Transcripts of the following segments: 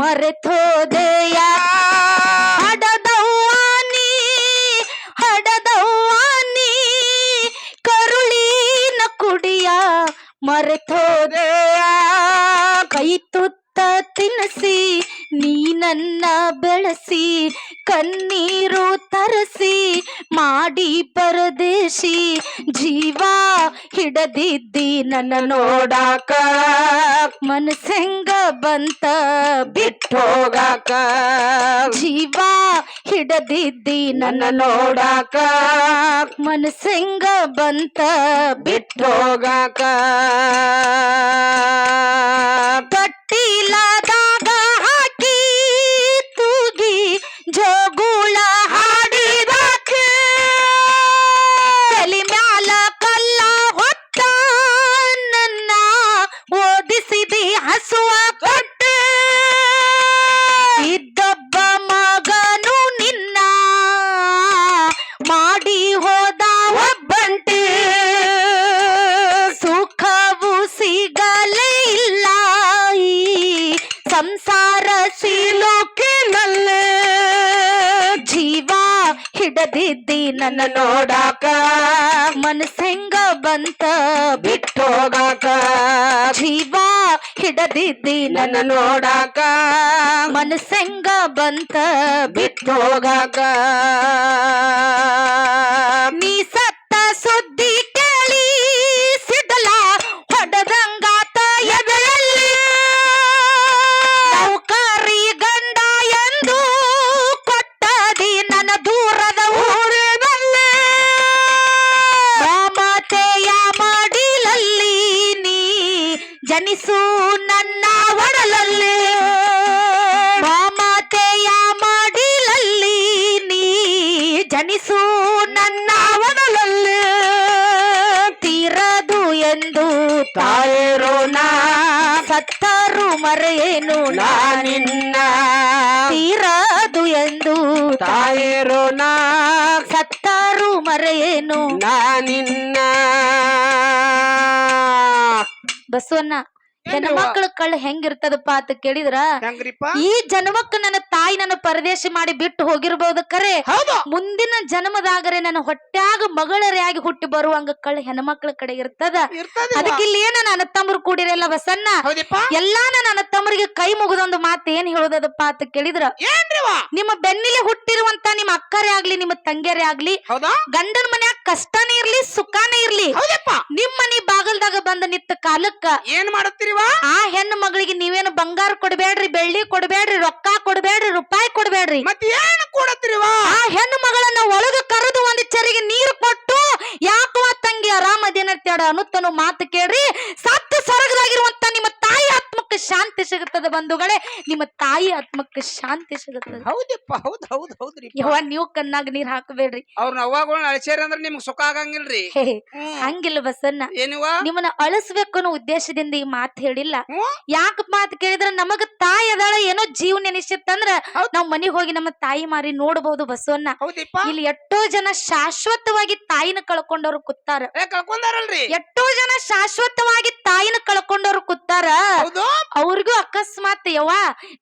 ಮರೆತೋದೆಯ ಹಡದವ್ವಾನಿ ಹಡದವ್ವಾನಿ ಕರುಳಿನ ಕುಡಿಯ ಮರೆತೋದೆಯ ಕೈ ತುತ್ತ ತಿನ್ನಿಸಿ ನೀ ನನ್ನ ಬೆಳೆಸಿ ಕಣ್ಣೀರು ತರಸಿ ಮಾಡಿ ಪರದೇಶಿ ಜೀವ ಹಿಡದಿದ್ದಿ ನನ್ನ ನೋಡಾಕ ಮನಸ್ಸೆಂಗ ಬಂತ ಬಿಟ್ಟೋಗಾಕ ಜೀವ ಹಿಡದಿದ್ದಿ ನನ್ನ ನೋಡಾಕ ಮನಸ್ಸೆಂಗ ಬಂತ ಬಿಟ್ಟೋಗಾಕ ಕಟ್ಟಿಲದಾಗ ಹಾಕಿ ತೂಗಿ ಜೋಗುಳ ಹಾಡಿದಾಕ ತಲೆ ಮ್ಯಾಲ ಕಲ್ಲ ಹೊತ್ತ ನನ್ನ ಓದಿಸಿದಿ ಹಸುವ ಕೊಟ್ಟ ಇದ್ದೊಬ್ಬ ಮಗನು ನಿನ್ನ ಮಾಡಿ ಹೋದ ಒಬ್ಬಂಟಿ ಸುಖವು ಸಿಗಲೇ ಇಲ್ಲ ಈ ಸಂಸಾರ ಸಿಲುಕಿನಲ್ಲೇ ಜೀವ ಹಿಡದಿದ್ದಿ ನನ್ನ ನೋಡಾಕ ಮನಸ್ಸೆಂಗ ಬಂತ ಬಿಟ್ಟೋಗಾಕ ಜೀವ ಹಿಡದಿದ್ದಿ ನನ್ನ ನೋಡಾಕ ಮನಸ್ಸೆಂಗ ಬಂತ ಬಿಟ್ಟೋಗಾಕ ನೀ ಸತ್ತ ಸುದ್ದಿ ಕೇಳಿ ಸಿದಲ ಹೊಡೆದಂಗಾತ ಎದರಲ್ಲಿ ನೌಕರಿ ಗಂಡ ಎಂದು ಕೊಟ್ಟದಿ ನನ್ನ ದೂರದ ಊರಿನಲ್ಲಿ ಮಮತೆಯ ಮಡಿಲಲ್ಲಿ ನೀ ಜನಿಸು ನನ್ನ ಒಡಲಲ್ಲಿ ಮಮತೆಯ ಮಡಿಲಲ್ಲಿ ನೀ ಜನಿಸು ನನ್ನ ಒಡಲಲ್ಲಿ ತೀರದು ಎಂದು ತಾಯಿರೋ ನಾ ಸತ್ತರು ಮರೆಯೇನು ನಾನಿನ್ನ ತೀರದು ಎಂದು ತಾಯಿರೋ ನಾ ಸತ್ತರು ಮರೆಯೇನು ನಾನಿನ್ನ ಬಸವಣ್ಣ ಹೆಣ್ಮಕ್ಳ ಕಳ್ಳ ಹೆಂಗಿರ್ತದಪ್ಪ ಅಂತ ಕೇಳಿದ್ರ ಈ ಜನ್ಮಕ್ಕ ನನ್ನ ತಾಯಿ ನನ್ನ ಪರದೇಶ ಮಾಡಿ ಬಿಟ್ಟು ಹೋಗಿರ್ಬಹುದು ಕರೆ ಮುಂದಿನ ಜನ್ಮದಾಗರೆ ನನ್ನ ಹೊಟ್ಟ್ಯಾಗ ಮಗಳರಿಯಾಗಿ ಹುಟ್ಟಿ ಬರುವಂಗ ಕಳ್ಳ ಹೆಣ್ಮಕ್ಳ ಕಡೆ ಇರ್ತದ ಅದಕ್ಕೆ ಇಲ್ಲಿ ಏನ ನನ್ನ ತಮ್ಮರು ಕೂಡಿರಲ್ಲ ಬಸಣ್ಣ ಎಲ್ಲಾ ನನ್ನ ತಮ್ಮರಿಗೆ ಕೈ ಮುಗಿದೊಂದು ಮಾತು ಏನ್ ಹೇಳೋದಪ್ಪ ಅಂತ ಕೇಳಿದ್ರ ನಿಮ್ಮ ಬೆನ್ನಿಲೆ ಹುಟ್ಟಿರುವಂತ ನಿಮ್ಮ ಅಕ್ಕರೇ ಆಗ್ಲಿ ನಿಮ್ಮ ತಂಗಿಯರೇ ಆಗ್ಲಿ ಗಂಡನ ಮನ್ಯಾಗ ಕಷ್ಟನೇ ಇರ್ಲಿ ಸುಖಾನೇ ಇರ್ಲಿ ನಿಮ್ ಮನಿ ಬಾಗಲ್ದಾಗ ಬಂದ ನಿತ್ತ ಕಾಲಕ್ಕ ಏನ್ ಮಾಡುತ್ತೀರಿ ಆ ಹೆಣ್ಣು ಮಗಳಿಗೆ ನೀವೇನು ಬಂಗಾರ ಕೊಡ್ಬೇಡ್ರಿ ಬೆಳ್ಳಿ ಕೊಡ್ಬೇಡ್ರಿ ರೊಕ್ಕ ಕೊಡ್ಬೇಡ್ರಿ ರೂಪಾಯಿ ಕೊಡ್ಬೇಡ್ರಿ ಮತ್ತೆ ಏನ್ ಕೊಡತ್ತೀರಿ ಆ ಹೆಣ್ಣು ಮಗಳನ್ನ ಒಳಗ ಕರೆದು ಒಂದ್ ಚರಿಗೆ ನೀರು ಕೊಟ್ಟು ಯಾಕವಾ ತಂಗಿ ಆರಾಮದೇನಂತೇಳ ಅನ್ನುತ್ತನು ಮಾತು ಕೇಳ್ರಿ ಸತ್ತು ಸ್ವರ್ಗದಾಗಿರುವಂತ ನಿಮ್ಮ ತಾಯಿ ಆತ್ಮಕ್ಕೆ ಶಾಂತಿ ಸಿಗುತ್ತದೆ ಬಂಧುಗಳೇ ನಿಮ್ಮ ತಾಯಿ ಆತ್ಮಕ್ಕೆ ಶಾಂತಿ ಸಿಗುತ್ತದೆ ಹೌದಪ್ಪ ಹೌದ್ ಹೌದ್ ಹೌದ್ರಿ ಯವ್ವ ನೀವು ಕಣ್ಣಾಗ ನೀರ್ ಹಾಕಬೇಡ್ರಿ ಅವ್ರನ್ನ ಅವ್ವಾಗಳನ್ನ ಅಳಿಸ್ಯಾರ ಅಂದ್ರೆ ನಿಮ್ಗೆ ಸುಖ ಆಗಂಗಿಲ್ರಿ ಹಂಗಿಲ್ಲ ಬಸನ್ನ ಏನಿವ ನಿಮ್ಮನ್ನ ಅಳಿಸ್ಬೇಕು ಅನ್ನೋ ಉದ್ದೇಶದಿಂದ ಈ ಮಾತು ಹೇಳಿಲ್ಲ ಯಾಕಪ್ಪ ಅಂತ ಕೇಳಿದ್ರೆ ನಮಗ ತಾಯಿ ಅದಾಳ ಏನೋ ಜೀವ ನೆನಿಸಿತ್ತಂದ್ರ ನಾವ್ ಮನಿಗ್ ಹೋಗಿ ನಮ್ಮ ತಾಯಿ ಮಾರಿ ನೋಡಬಹುದು ಬಸವನ್ನ ಇಲ್ಲಿ ಎಷ್ಟೋ ಜನ ಶಾಶ್ವತವಾಗಿ ತಾಯಿನ ಕಳ್ಕೊಂಡವ್ರು ಕೂತಾರ ಎಷ್ಟೋ ಜನ ಶಾಶ್ವತವಾಗಿ ತಾಯಿನ ಕಳ್ಕೊಂಡವ್ರು ಕೂತಾರ ಅವ್ರಿಗೂ ಅಕಸ್ಮಾತ್ ಯವ್ವ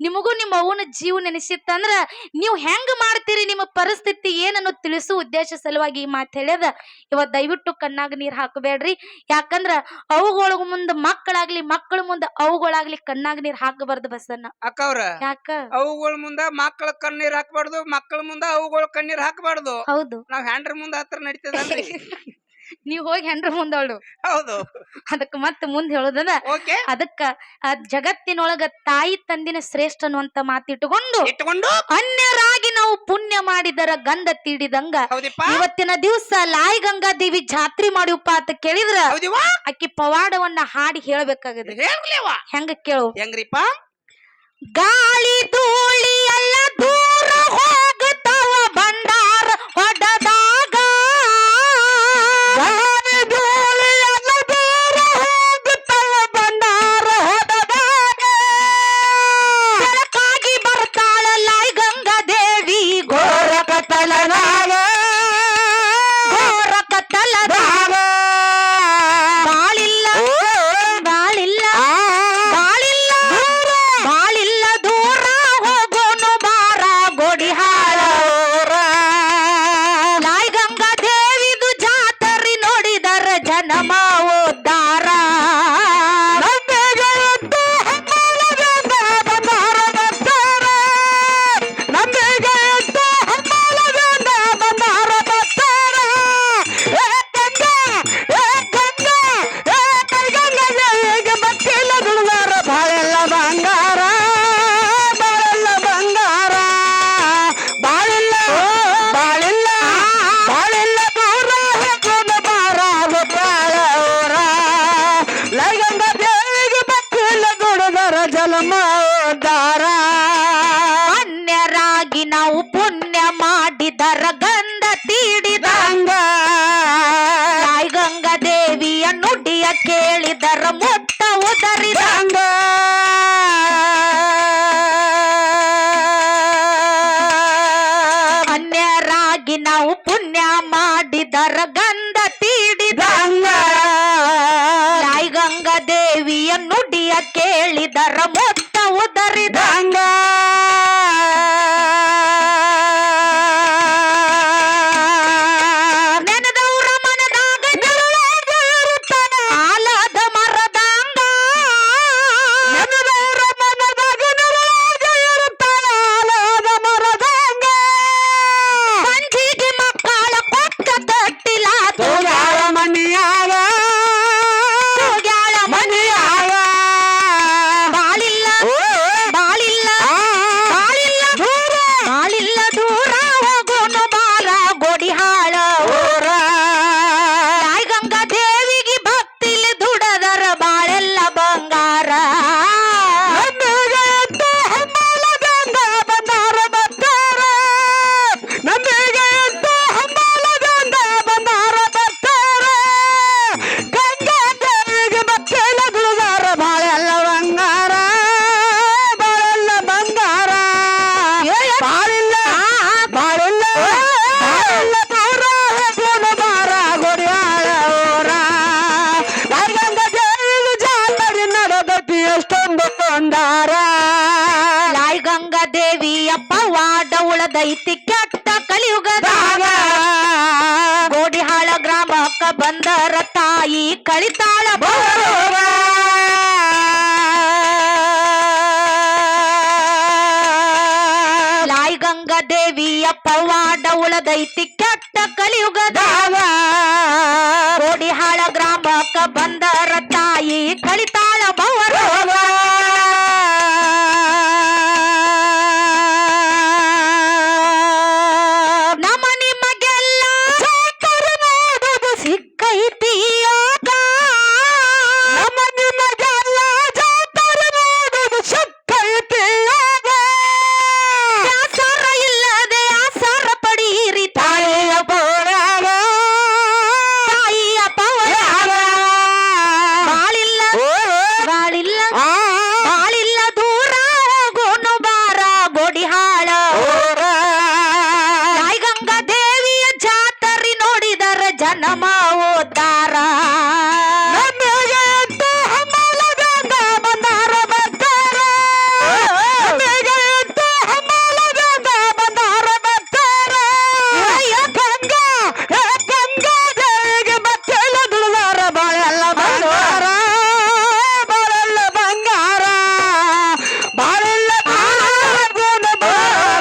ನಿಮಗೂ ನಿಮ್ಮ ಅವನ ಜೀವ ನೆನಿಸಿತ್ತಂದ್ರ ನೀವು ಹೆಂಗ್ ಮಾಡ್ತೀರಿ ನಿಮ್ಮ ಪರಿಸ್ಥಿತಿ ಏನನ್ನು ತಿಳಿಸು ಉದ್ದೇಶ ಸಲುವಾಗಿ ಈ ಮಾತು ಹೇಳ್ಯದ ಇವತ್ ದಯವಿಟ್ಟು ಕಣ್ಣಾಗ ನೀರ್ ಹಾಕಬೇಡ್ರಿ ಯಾಕಂದ್ರ ಅವುಗಳ ಮುಂದ ಮಕ್ಕಳಾಗ್ಲಿ ಮಕ್ಕಳ ಮುಂದ ಅವುಗಳಾಗ್ಲಿ ಕಣ್ಣಾಗ ನೀರ್ ಹಾಕಬಾರ್ದು ಬಸನ್ನ ಅಕ್ಕವ್ರ ಯಾಕ ಅವುಗಳ ಮುಂದ ಮಕ್ಕಳ ಕಣ್ಣೀರ್ ಹಾಕಬಾರ್ದು ಮಕ್ಕಳ ಮುಂದ ಅವುಗಳ ಕಣ್ಣೀರ್ ಹಾಕಬಾರ್ದು ಹೌದು ನಾವ್ ಹ್ಯಾಂಡ್ರ ಮುಂದ ಹತ್ರ ನಡೀತದಲ್ರಿ ನೀವ್ ಹೋಗಿ ಹೆಂಡ್ರ ಮುಂದವಳು ಹೌದು ಅದಕ್ಕ ಮತ್ತ ಮುಂದ್ ಹೇಳುದದ ಅದಕ್ಕ ಜಗತ್ತಿನೊಳಗ ತಾಯಿ ತಂದಿನ ಶ್ರೇಷ್ಠ ಅನ್ನುವಂತ ಮಾತಿಟ್ಟುಕೊಂಡು ಅನ್ಯರಾಗಿ ನಾವು ಪುಣ್ಯ ಮಾಡಿದರ ಗಂಧ ತೀಡಿದಂಗ ಇವತ್ತಿನ ದಿವಸ ಲಾಯಿ ಗಂಗಾ ದೇವಿ ಜಾತ್ರೆ ಮಾಡಿವಪ್ಪ ಅಂತ ಕೇಳಿದ್ರ ಅಕ್ಕಿ ಪವಾಡವನ್ನ ಹಾಡಿ ಹೇಳ್ಬೇಕಾಗದ ಹೆಂಗ ಕೇಳು ಹೆಂಗ್ರಿಪ್ಪ ಗಾಳಿ ಧೂಳಿ ಎಲ್ಲ ದೂರ ಹೋಗುತ್ತವ ಬಂಡಾರ ಹೊಡದಾಗ ಬಾಳಿಲ್ಲ ದೂರ ನೋಡಿದರ ಮೊಟ್ಟ ಉದರಿದಂಗ ಅನ್ಯರಾಗಿ ನಾವು ಪುಣ್ಯ ಮಾಡಿದರ ಗಂಧ ತೀಡಿದಂಗ ತಾಯಿ ಗಂಗಾ ದೇವಿಯ ನುಡಿಯ ಕೇಳಿದರ ಮೊಟ್ಟ ಉದರಿದಂಗ ನೆನೆದವರ ಮನದಾಗ ನಿರುಳಾಗಿರುತ್ತಾನ ಆಲದ ಮರದಂಗ ನೆನೆದವರ ಮನದಾಗ ನಿರುಳಾಗಿರುತ್ತಾನ ಆಲದ ಮರದಂಗ ಸಂಜಿಗೆ ಮಕ್ಕಳ ಕೊಟ್ಟ ತೊಟ್ಟಿಲ ತೋಗ್ಯಾಳ ಮನಿಯಾಗ ತೋಗ್ಯಾಳ ಮನಿಯಾಗ ಬಾಳಿಲ್ಲ ಬಾಳಿಲ್ಲ ಬಾಳಿಲ್ಲ ದೂರ ಬಾಳಿಲ್ಲ ದೂರ ಹೋಗೋನು ಬಾಲ ಗೋಡಿಹಾಳ ಊರ ತಾಯಿ ಗಂಗಾ ದೇವಿಗೆ ಭಕ್ತಿಲಿ ದುಡದರ ಬಾಳೆಲ್ಲ ಬಂಗಾರ ಬಂದಾರ ಬರ್ತಾರ ನಂಬಿಗೆ ಅಂತ ಹಂಬಲದಿಂದ ಬಂದಾರ ಬರ್ತಾರ ಗಂಗಾ ದೇವಿಗೆ ಭಕ್ತಿಲ ದುಡದರ ಬಾಳೆಲ್ಲ ಬಂಗಾರ ಬಾಳೆಲ್ಲ ಬಂಗಾರ ಬಾಳಿಲ್ಲ ಬಾಳಿಲ್ಲ ಬಾಳೆಲ್ಲ ದೂರ ಹೋಗೋನು ಬಾರ ಗೋಡಿಯಾಳ ಊರ ತಾಯಿ ಗಂಗಾ ದೇವಿಗೆ ಜಾತ್ರೆ ನಡೆದತಿ ಎಷ್ಟೊಂದು ಕೊಂಡಾರ ತಾಯಿ ಗಂಗಾ ದೇವಿಯ ಪವಾಡ ಉಳದೈತಿ ಕೆಟ್ಟ ಕಲಿಯುಗದಾಗ ಗೋಡಿಹಾಳ ಗ್ರಾಮಕ್ಕ ಬಂದರ ತಾಯಿ ಕಳಿತಾಳ ಬರೋರ ತಾಯಿ ಗಂಗಾ ದೇವಿಯ ಪವಾಡ ಉಳದೈತಿ ಕೆಟ್ಟ ಕಲಿಯುಗದಾಗ ಗೋಡಿಹಾಳ ಗ್ರಾಮಕ್ಕ ಬಂದರ ತಾಯಿ ಕಳಿತಾಳ ಬರೋರ ನಮ್ಮ ನಿಮಗೆಲ್ಲ ಜಾತ್ರೆ ಮಾಡೋದು ಸಿಕ್ಕೈತಿ ಯೋಗ ನಮ್ಮ ನಿಮಗೆಲ್ಲ ಜಾತ್ರೆ ಮಾಡೋದು ಸಿಕ್ಕೈತಿ ಯೋಗ ಆಸಾರ ಇಲ್ಲದೆ ಆಸಾರ ಪಡೀರಿ ತಾಯಿಯ ಪೌರಾಗ ತಾಯಿಯ ಪೌರಾಗ ಬಾಳಿಲ್ಲ ಬಾಳಿಲ್ಲ ಬಾಳಿಲ್ಲ ದೂರ ಹೋಗೋನು ಬಾರ ಗೋಡಿಹಾಳ ಊರ ತಾಯಿ ಗಂಗಾ ದೇವಿಯ ಜಾತ್ರೆ ನೋಡಿದರ ಜನಮ ಓದಾರ ನಂಬಿಗೆ ಅಂತ ಹಂಬಲದಿಂದ ಬಂದಾರ ಬರ್ತಾರ ನಂಬಿಗೆ ಅಂತ ಹಂಬಲದಿಂದ ಬಂದಾರ ಬರ್ತಾರ ಗಂಗಾ ಗಂಗಾ ದೇವಿಗೆ ಭಕ್ತಿಲ ದುಡದಾರ ಬಾಳೆಲ್ಲ ಬಂಗಾರ ಬಾಳೆಲ್ಲ ಬಂಗಾರ ಬಾಳೆಲ್ಲ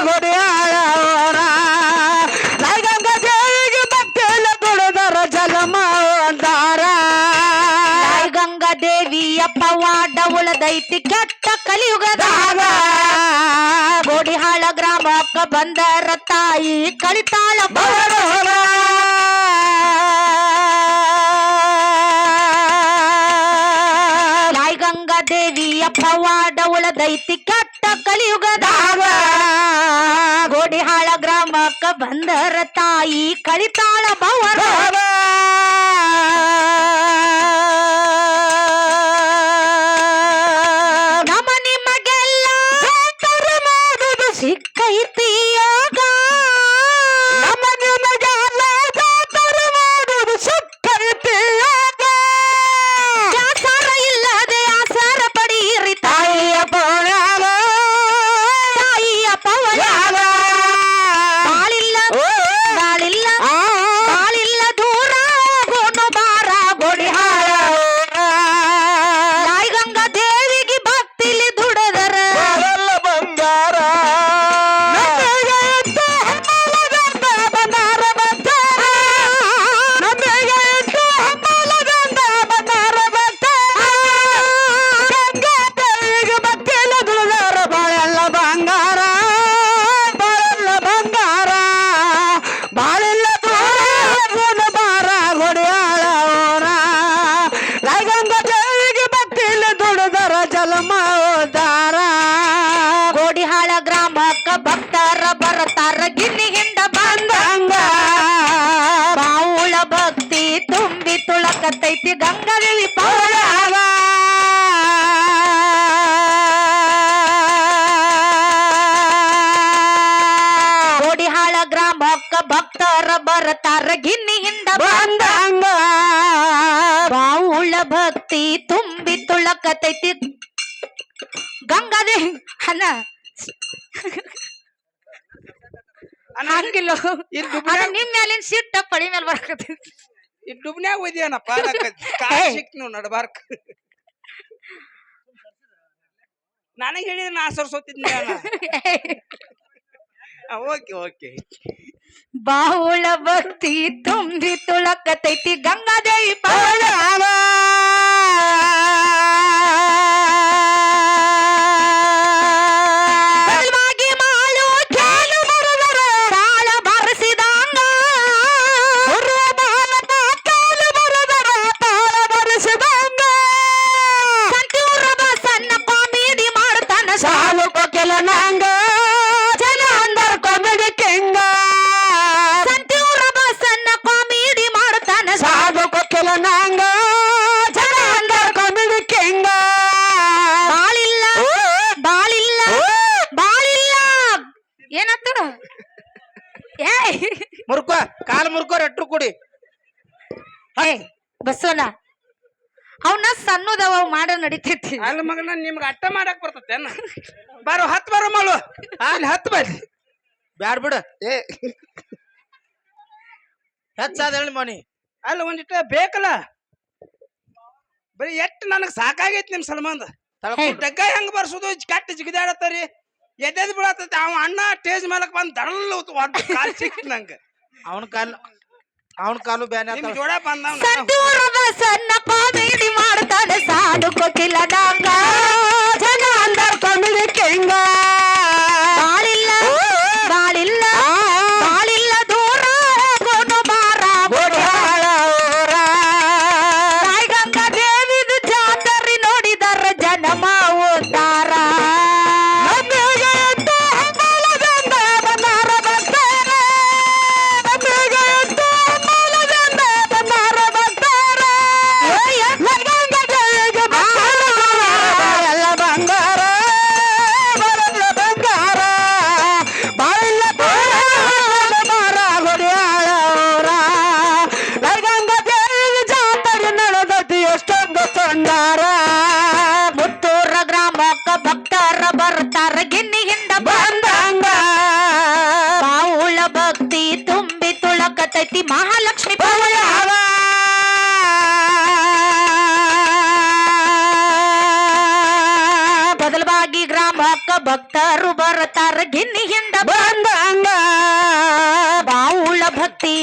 ಗೋಡಿಯಾಳ ಊರ ತಾಯಿ ಗಂಗಾ ದೇವಿಗೆ ಭಕ್ತಿಲ ದುಡದಾರ ಜಗಮ ಅಂತಾರ ತಾಯಿ ಗಂಗಾ ದೇವಿಯ ಪವಾಡ ಉಳದೈತಿ ಕೆಟ್ಟ ಕಲಿಯುಗದಾಗ ಗೋಡಿಹಾಳ ಗ್ರಾಮಕ್ಕ ಬಂದರ ತಾಯಿ ಕಳಿತಾಳ ಬರೋರ ತಾಯಿ ಗಂಗಾ ದೇವಿಯ ಪವಾಡ ಉಳದೈತಿ ಕೆಟ್ಟ ಕಲಿಯುಗದಾಗ ಗೋಡಿಹಾಳ ಗ್ರಾಮಕ್ಕ ಬಂದರ ತಾಯಿ ಕಳಿತಾಳ ಬರೋರ ನಮ್ಮ ನಿಮಗೆಲ್ಲ ಜಾತ್ರೆ ಮಾಡೋದು ಸಿಕ್ಕೈತಿ ಯೋಗ ನಮ್ಮ ನಿಮಗೆಲ್ಲ ಜಾತ್ರೆ ಮಾಡೋದು ಸಿಕ್ಕೈತಿ ಯೋಗ ಆಸಾರ ಇಲ್ಲದೆ ಆಸಾರ ಪಡೀರಿ ತಾಯಿಯ ಪೌರಾಗ ತಾಯಿಯ ಪೌರಾಗ ಬಾಳಿಲ್ಲ ಬಾಳಿಲ್ಲ ಬಾಳಿಲ್ಲ ದೂರ ತುಳಕತೈತಿ ಗಂಗಾದೇವಿ ಪೌಳವ ಕೋಡಿಹಾಳ ಗ್ರಾಮಕ್ಕ ಭಕ್ತರ ಬರ್ತಾರ ಗಿನ್ನಿಯಿಂದ ಬಂದಂಗ ಬಾವುಳ ಭಕ್ತಿ ತುಂಬಿ ತುಳಕತೈತಿ ಗಂಗಾದೇವಿ ಅನ್ನ ಹಂಗಿಲ್ಲ ನಿಮ್ ಮೇಲಿನ ಸಿಟ್ಟ ಪಡಿ ಮೇಲೆ ಬರ್ಕತೈತಿ ಈ ಡುಬ್ನ್ಯಾಗ ಒಯ್ದಿಯನಪ್ಪ ಸಿಕ್ ನೀವು ನಡಬಾರ್ಕ ನನಗೆ ಹೇಳಿದ್ರೆ ನಾ ಸರ್ಸೋತಿದ್ನಿ ಓಕೆ ಓಕೆ ಬಾವುಳ ಭಕ್ತಿ ತುಂಬಿ ತುಳಕತೈತಿ ಗಂಗಾದೇವಿ ಪೌಳವ ಮುರ್ಕೋ ಕಾಲ್ ಮುರ್ಕೋ ರೆಟ್ರು ಕುಡಿ ಬಸವನ ಅವನ ಸಣ್ಣದವ ಮಾಡ ನಡಿತೈತಿ ಅಲ್ಲಿ ಮಗನ ನಿಮ್ಗೆ ಅಟ್ಟ ಮಾಡಕ್ ಬರ್ತೈತೆ ಬಾರೋ ಹತ್ ಬಾರೋ ಮಾಡು ಅಲ್ಲಿ ಹತ್ ಬರ್ರಿ ಬ್ಯಾಡ್ ಬಿಡ ಹೆಚ್ಚಾದ ಹೇಳಿ ಮನಿ ಅಲ್ಲ ಒಂದಿಟ್ಟ ಬೇಕಲ್ಲ ಬರೀ ಎಷ್ಟ್ ನನಗ್ ಸಾಕಾಗೈತಿ ನಿಮ್ ಸಲ್ಮಾನ್ದ ಡಗ್ಗ ಹೆಂಗ್ ಬರ್ಸೋದು ಕೆಟ್ಟ ಜಿಗಿದಾಡತ್ತಾರಿ ಎದ್ದೆದ್ ಬಿಡತ್ತೈತಿ ಅವ ಅಣ್ಣ ಸ್ಟೇಜ್ ಮೇಲಕ್ ಬಂದ್ ದಡಲ್ ಕಾಲ್ ಸಿಕ್ ನಂಗ ಅವನ ಕಾಲು ಬ್ಯಾನ್ ಜೋಡ ಸಂತೂರದ ಸಣ್ಣ ಕಾಮಿಡಿ ಮಾಡ್ತಾನೆ ಸಾಡು ಕೊಟ್ಟಿಲ್ಲ ನಂಗ ಜನ ಅಂದರ್ ಕಾಮಿಡಿ ಕೆಂಗ ಬಾಳಿಲ್ಲ ಬಾಳಿಲ್ಲ ಬಾಳಿಲ್ಲ ದೂರ ಹೋಗೋನು ಬಾರ ಗಂಗಾ ದೇವಿದು ಜಾತರಿ ನೋಡಿದರ ಜನಮ ಓದಾರ ಭಕ್ತರ ಬರ್ತಾರ ಗಿನ್ನಿಯಿಂದ ಬಂದಂಗ ಬಾವುಳ ಭಕ್ತಿ ತುಂಬಿ ತುಳಕತೈತಿ ಮಹಾಲಕ್ಷ್ಮಿ ಪೌಳವ ಬದಲವಾಗಿ ಗ್ರಾಮಕ್ಕ ಭಕ್ತರು ಬರ್ತಾರ ಗಿನ್ನಿಯಿಂದ ಬಂದಂಗ ಬಾವುಳ ಭಕ್ತಿ